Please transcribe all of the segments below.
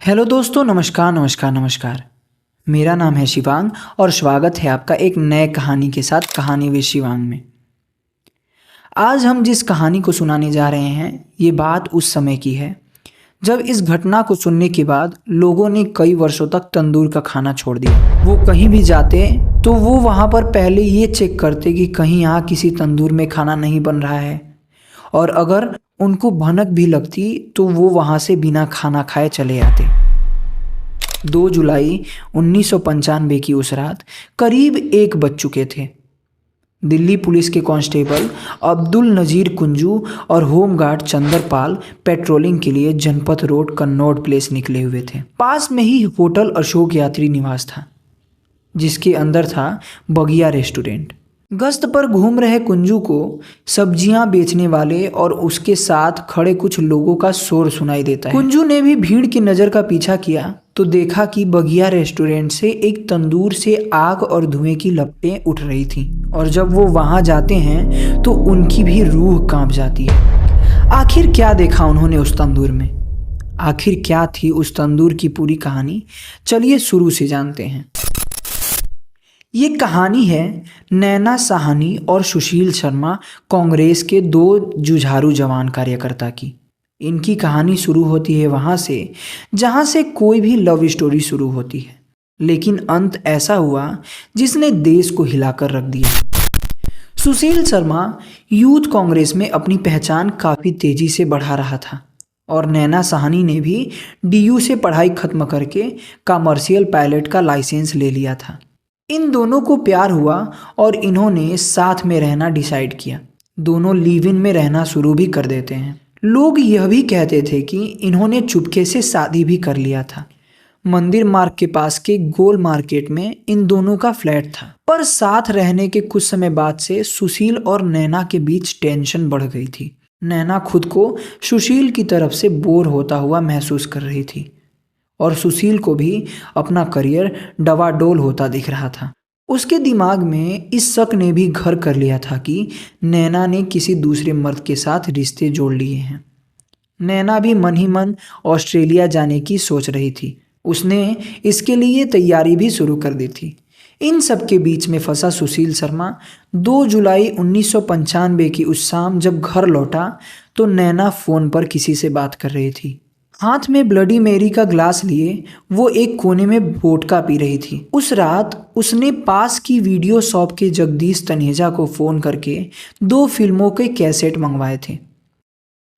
Hello दोस्तों, नमस्कार नमस्कार नमस्कार। मेरा नाम है शिवांग और स्वागत है आपका एक नए कहानी के साथ कहानी विद शिवांग में। आज हम जिस कहानी को सुनाने जा रहे हैं ये बात उस समय की है जब इस घटना को सुनने के बाद लोगों ने कई वर्षों तक तंदूर का खाना छोड़ दिया। वो कहीं भी जाते तो वो वहाँ पर पहले ये चेक करते कि कहीं यहाँ किसी तंदूर में खाना नहीं बन रहा है, और अगर उनको भनक भी लगती तो वो वहाँ से बिना खाना खाए चले आते। 2 जुलाई 1995 की उस रात करीब 1 बज चुके थे। दिल्ली पुलिस के कांस्टेबल अब्दुल नजीर कुंजू और होमगार्ड चंद्रपाल पेट्रोलिंग के लिए जनपथ रोड कन्नौड प्लेस निकले हुए थे। पास में ही होटल अशोक यात्री निवास था, जिसके अंदर था बगिया रेस्टोरेंट। गश्त पर घूम रहे कुंजू को सब्जियां बेचने वाले और उसके साथ खड़े कुछ लोगों का शोर सुनाई देता है। कुंजू ने भी भीड़ की नज़र का पीछा किया तो देखा कि बगिया रेस्टोरेंट से एक तंदूर से आग और धुएं की लपटें उठ रही थीं, और जब वो वहां जाते हैं तो उनकी भी रूह कांप जाती है। आखिर क्या देखा उन्होंने उस तंदूर में? आखिर क्या थी उस तंदूर की पूरी कहानी? चलिए शुरू से जानते हैं। ये कहानी है नैना साहनी और सुशील शर्मा, कांग्रेस के 2 जुझारू जवान कार्यकर्ता की। इनकी कहानी शुरू होती है वहाँ से जहाँ से कोई भी लव स्टोरी शुरू होती है, लेकिन अंत ऐसा हुआ जिसने देश को हिलाकर रख दिया। सुशील शर्मा यूथ कांग्रेस में अपनी पहचान काफ़ी तेजी से बढ़ा रहा था, और नैना साहनी ने भी DU से पढ़ाई खत्म करके कमर्शियल पायलट का लाइसेंस ले लिया था। इन दोनों को प्यार हुआ और इन्होंने साथ में रहना डिसाइड किया। दोनों लिव इन में रहना शुरू भी कर देते हैं। लोग यह भी कहते थे कि इन्होंने चुपके से शादी भी कर लिया था। मंदिर मार्ग के पास के गोल मार्केट में इन दोनों का फ्लैट था। पर साथ रहने के कुछ समय बाद से सुशील और नैना के बीच टेंशन बढ़ गई थी। नैना खुद को सुशील की तरफ से बोर होता हुआ महसूस कर रही थी, और सुशील को भी अपना करियर डवाडोल होता दिख रहा था। उसके दिमाग में इस शक ने भी घर कर लिया था कि नैना ने किसी दूसरे मर्द के साथ रिश्ते जोड़ लिए हैं। नैना भी मन ही मन ऑस्ट्रेलिया जाने की सोच रही थी। उसने इसके लिए तैयारी भी शुरू कर दी थी। इन सब के बीच में फंसा सुशील शर्मा 2 जुलाई 1995 की उस शाम जब घर लौटा तो नैना फ़ोन पर किसी से बात कर रही थी। हाथ में ब्लडी मेरी का ग्लास लिए वो एक कोने में वोडका पी रही थी। उस रात उसने पास की वीडियो शॉप के जगदीश तनेजा को फ़ोन करके 2 फिल्मों के कैसेट मंगवाए थे।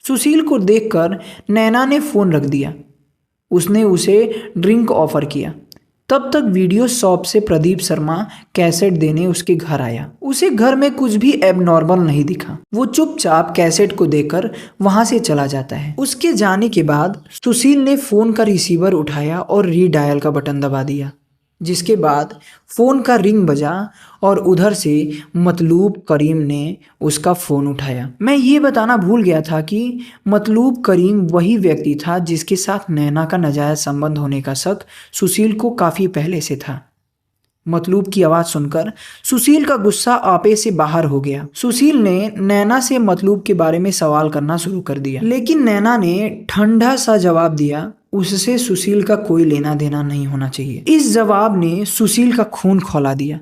सुशील को देखकर नैना ने फ़ोन रख दिया। उसने उसे ड्रिंक ऑफर किया। तब तक वीडियो शॉप से प्रदीप शर्मा कैसेट देने उसके घर आया। उसे घर में कुछ भी एबनॉर्मल नहीं दिखा। वो चुपचाप कैसेट को देकर वहां से चला जाता है। उसके जाने के बाद सुशील ने फोन का रिसीवर उठाया और रीडायल का बटन दबा दिया, जिसके बाद फोन का रिंग बजा और उधर से मतलूब करीम ने उसका फ़ोन उठाया। मैं ये बताना भूल गया था कि मतलूब करीम वही व्यक्ति था जिसके साथ नैना का नाजायज़ संबंध होने का शक सुशील को काफ़ी पहले से था। मतलूब की आवाज़ सुनकर सुशील का गुस्सा आपे से बाहर हो गया। सुशील ने नैना से मतलूब के बारे में सवाल करना शुरू कर दिया, लेकिन नैना ने ठंडा सा जवाब दिया, उससे सुशील का कोई लेना देना नहीं होना चाहिए। इस जवाब ने सुशील का खून खौला दिया।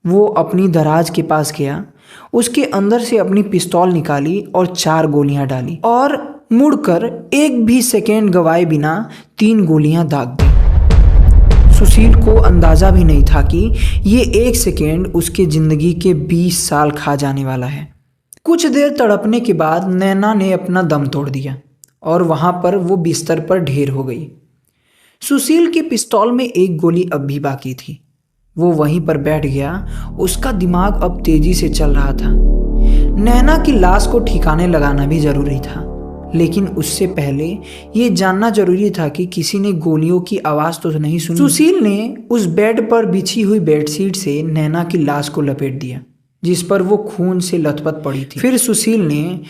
वो अपनी दराज के पास गया, उसके अंदर से अपनी पिस्तौल निकाली और 4 गोलियां डाली, और मुड़कर एक भी सेकेंड गवाए बिना 3 गोलियां दाग दी। सुशील को अंदाज़ा भी नहीं था कि ये 1 सेकेंड उसके ज़िंदगी के 20 साल खा जाने वाला है। कुछ देर तड़पने के बाद नैना ने अपना दम तोड़ दिया और वहाँ पर वो बिस्तर पर ढेर हो गई। सुशील की पिस्तौल में 1 गोली अब भी बाकी थी। वो वहीं पर बैठ गया। उसका दिमाग अब तेजी से चल रहा था। नैना की लाश को ठिकाने लगाना भी ज़रूरी था, लेकिन उससे पहले ये जानना जरूरी था कि किसी ने गोलियों की आवाज़ तो नहीं सुनी। सुशील ने उस बेड पर बिछी हुई बेडशीट से नैना की लाश को लपेट दिया, जिस पर वो खून से लथपथ पड़ी थी। फिर सुशील ने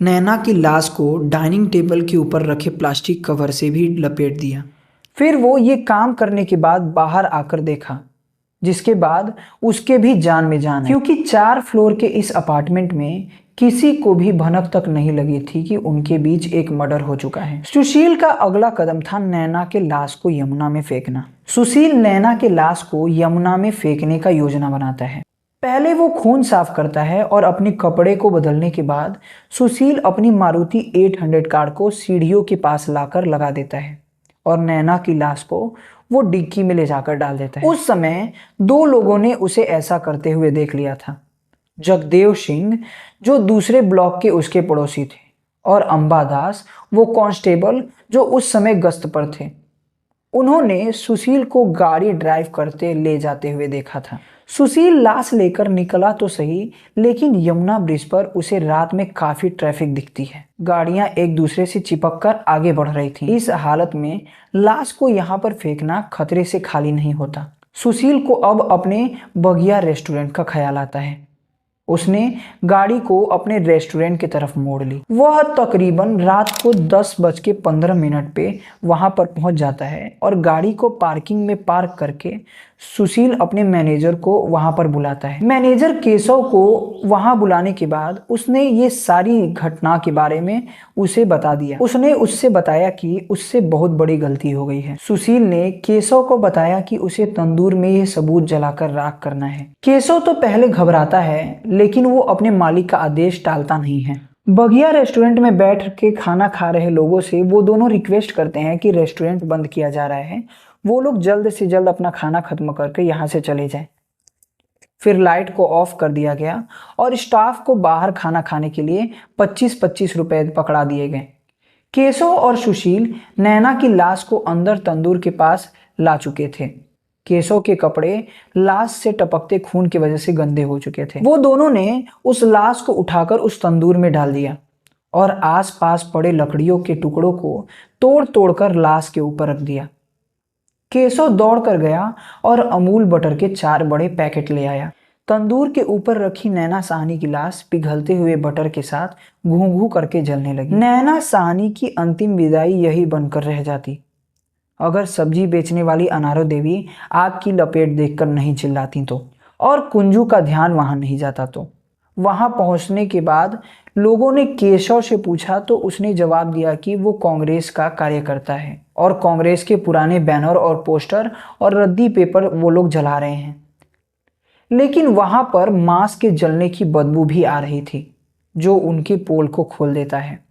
नैना की लाश को डाइनिंग टेबल के ऊपर रखे प्लास्टिक कवर से भी लपेट दिया। फिर वो ये काम करने के बाद बाहर आकर देखा, जिसके बाद उसके भी जान में जान है, क्योंकि 4 फ्लोर के इस अपार्टमेंट में किसी को भी भनक तक नहीं लगी थी कि उनके बीच एक मर्डर हो चुका है। सुशील का अगला कदम था नैना के लाश को यमुना में फेंकना। सुशील नैना के लाश को यमुना में फेंकने का योजना बनाता है। पहले वो खून साफ करता है और अपने कपड़े को बदलने के बाद सुशील अपनी मारुति 800 कार को सीढ़ियों के पास लाकर लगा देता है और नैना की लाश को वो डिक्की में ले जाकर डाल देता है। उस समय 2 लोगों ने उसे ऐसा करते हुए देख लिया था, जगदेव सिंह जो दूसरे ब्लॉक के उसके पड़ोसी थे और अंबा दास वो कांस्टेबल जो उस समय गश्त पर थे। उन्होंने सुशील को गाड़ी ड्राइव करते ले जाते हुए देखा था। सुशील लाश लेकर निकला तो सही, लेकिन यमुना ब्रिज पर उसे रात में काफी ट्रैफिक दिखती है। गाड़ियां एक दूसरे से चिपक कर आगे बढ़ रही थीं। इस हालत में लाश को यहाँ पर फेंकना खतरे से खाली नहीं होता। सुशील को अब अपने बगिया रेस्टोरेंट का ख्याल आता है। उसने गाड़ी को अपने रेस्टोरेंट की तरफ मोड़ ली। वह तकरीबन रात को 10:15 पे वहां पर पहुंच जाता है और गाड़ी को पार्किंग में पार्क करके सुशील अपने मैनेजर को वहां पर बुलाता है। मैनेजर केशव को वहां बुलाने के बाद उसने ये सारी घटना के बारे में उसे बता दिया। उसने उससे बताया कि उससे बहुत बड़ी गलती हो गई है। सुशील ने केशव को बताया कि उसे तंदूर में ये सबूत जलाकर राख करना है। केशव तो पहले घबराता है, लेकिन वो अपने मालिक का आदेश टालता नहीं है। बगिया रेस्टोरेंट में बैठ के खाना खा रहे लोगों से वो दोनों रिक्वेस्ट करते हैं कि रेस्टोरेंट बंद किया जा रहा है, वो लोग जल्द से जल्द अपना खाना खत्म करके यहाँ से चले जाएं। फिर लाइट को ऑफ कर दिया गया और स्टाफ को बाहर खाना खाने के लिए 25-25 रुपए पकड़ा दिए गए। केशव और सुशील नैना की लाश को अंदर तंदूर के पास ला चुके थे। केशव के कपड़े लाश से टपकते खून की वजह से गंदे हो चुके थे। वो दोनों ने उस लाश को उठाकर उस तंदूर में डाल दिया और आसपास पड़े लकड़ियों के टुकड़ों को तोड़ तोड़कर लाश के ऊपर रख दिया। केशव दौड़ कर गया और अमूल बटर के 4 बड़े पैकेट ले आया। तंदूर के ऊपर रखी नैना साहनी की लाश पिघलते हुए बटर के साथ घू घू करके जलने लगी। नैना साहनी की अंतिम विदाई यही बनकर रह जाती अगर सब्जी बेचने वाली अनारो देवी आग की लपेट देखकर नहीं चिल्लाती तो, और कुंजू का ध्यान वहां नहीं जाता तो। वहां पहुंचने के बाद लोगों ने केशव से पूछा तो उसने जवाब दिया कि वो कांग्रेस का कार्यकर्ता है और कांग्रेस के पुराने बैनर और पोस्टर और रद्दी पेपर वो लोग जला रहे हैं। लेकिन वहां पर मांस के जलने की बदबू भी आ रही थी जो उनके पोल को खोल देता है।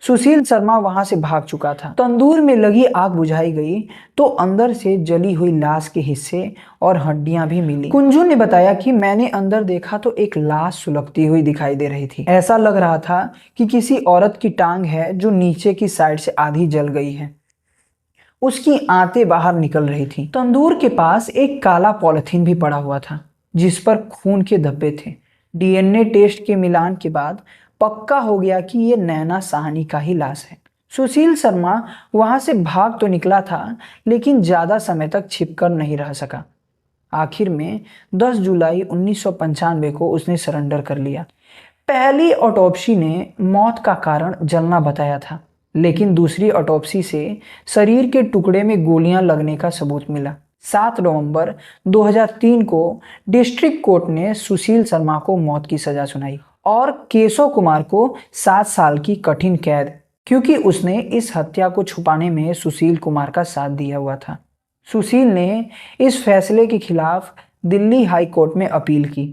सुशील शर्मा वहां से भाग चुका था। तंदूर में लगी आग बुझाई गई तो अंदर से जली हुई लाश के हिस्से और हड्डियां भी मिली। कुंजू ने बताया कि मैंने अंदर देखा तो एक लाश सुलगती हुई दिखाई दे रही थी। ऐसा लग रहा था कि किसी औरत की टांग है जो नीचे की साइड से आधी जल गई है। उसकी आंतें बाहर निकल रही थी। तंदूर के पास एक काला पॉलिथीन भी पड़ा हुआ था जिस पर खून के धब्बे थे। डीएनए टेस्ट के मिलान के बाद पक्का हो गया कि ये नैना साहनी का ही लाश है। सुशील शर्मा वहां से भाग तो निकला था, लेकिन ज्यादा समय तक छिपकर नहीं रह सका। आखिर में 10 जुलाई 1995 को उसने सरेंडर कर लिया। पहली ऑटोप्सी ने मौत का कारण जलना बताया था, लेकिन दूसरी ऑटोप्सी से शरीर के टुकड़े में गोलियां लगने का सबूत मिला। 7 नवंबर 2003 को डिस्ट्रिक्ट कोर्ट ने सुशील शर्मा को मौत की सजा सुनाई और केशव कुमार को 7 साल की कठिन कैद, क्योंकि उसने इस हत्या को छुपाने में सुशील कुमार का साथ दिया हुआ था। सुशील ने इस फैसले के खिलाफ दिल्ली हाई कोर्ट में अपील की।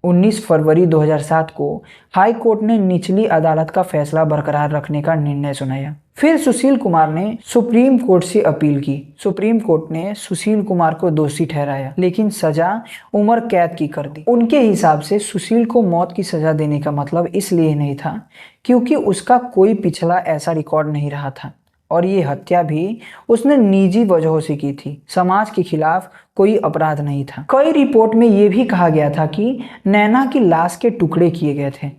19 फरवरी 2007 को हाई कोर्ट ने निचली अदालत का फैसला बरकरार रखने का निर्णय सुनाया। फिर सुशील कुमार ने सुप्रीम कोर्ट से अपील की। सुप्रीम कोर्ट ने सुशील कुमार को दोषी ठहराया, लेकिन सजा उम्र कैद की कर दी। उनके हिसाब से सुशील को मौत की सजा देने का मतलब इसलिए नहीं था क्योंकि उसका कोई पिछला ऐसा रिकॉर्ड नहीं रहा था और ये हत्या भी उसने निजी वजहों से की थी। समाज के खिलाफ कोई अपराध नहीं था। कई रिपोर्ट में यह भी कहा गया था कि नैना की लाश के टुकड़े किए गए थे,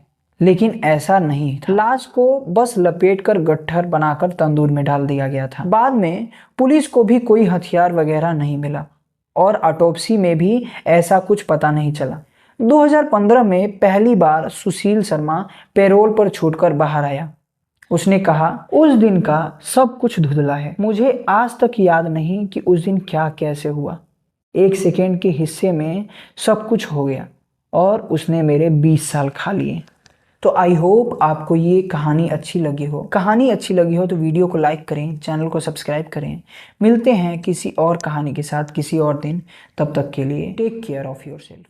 लेकिन ऐसा नहीं था। लाश को बस लपेटकर गट्ठर बनाकर तंदूर में डाल दिया गया था। बाद में पुलिस को भी कोई हथियार वगैरह नहीं मिला और ऑटोप्सी में भी ऐसा कुछ पता नहीं चला। 2015 में पहली बार सुशील शर्मा पैरोल पर छूटकर बाहर आया। उसने कहा, उस दिन का सब कुछ धुंधला है। मुझे आज तक याद नहीं कि उस दिन क्या कैसे हुआ। 1 सेकेंड के हिस्से में सब कुछ हो गया और उसने मेरे 20 साल खा लिए। तो आई होप आपको ये कहानी अच्छी लगी हो। कहानी अच्छी लगी हो तो वीडियो को लाइक करें, चैनल को सब्सक्राइब करें। मिलते हैं किसी और कहानी के साथ किसी और दिन। तब तक के लिए टेक केयर ऑफ़ योरसेल्फ।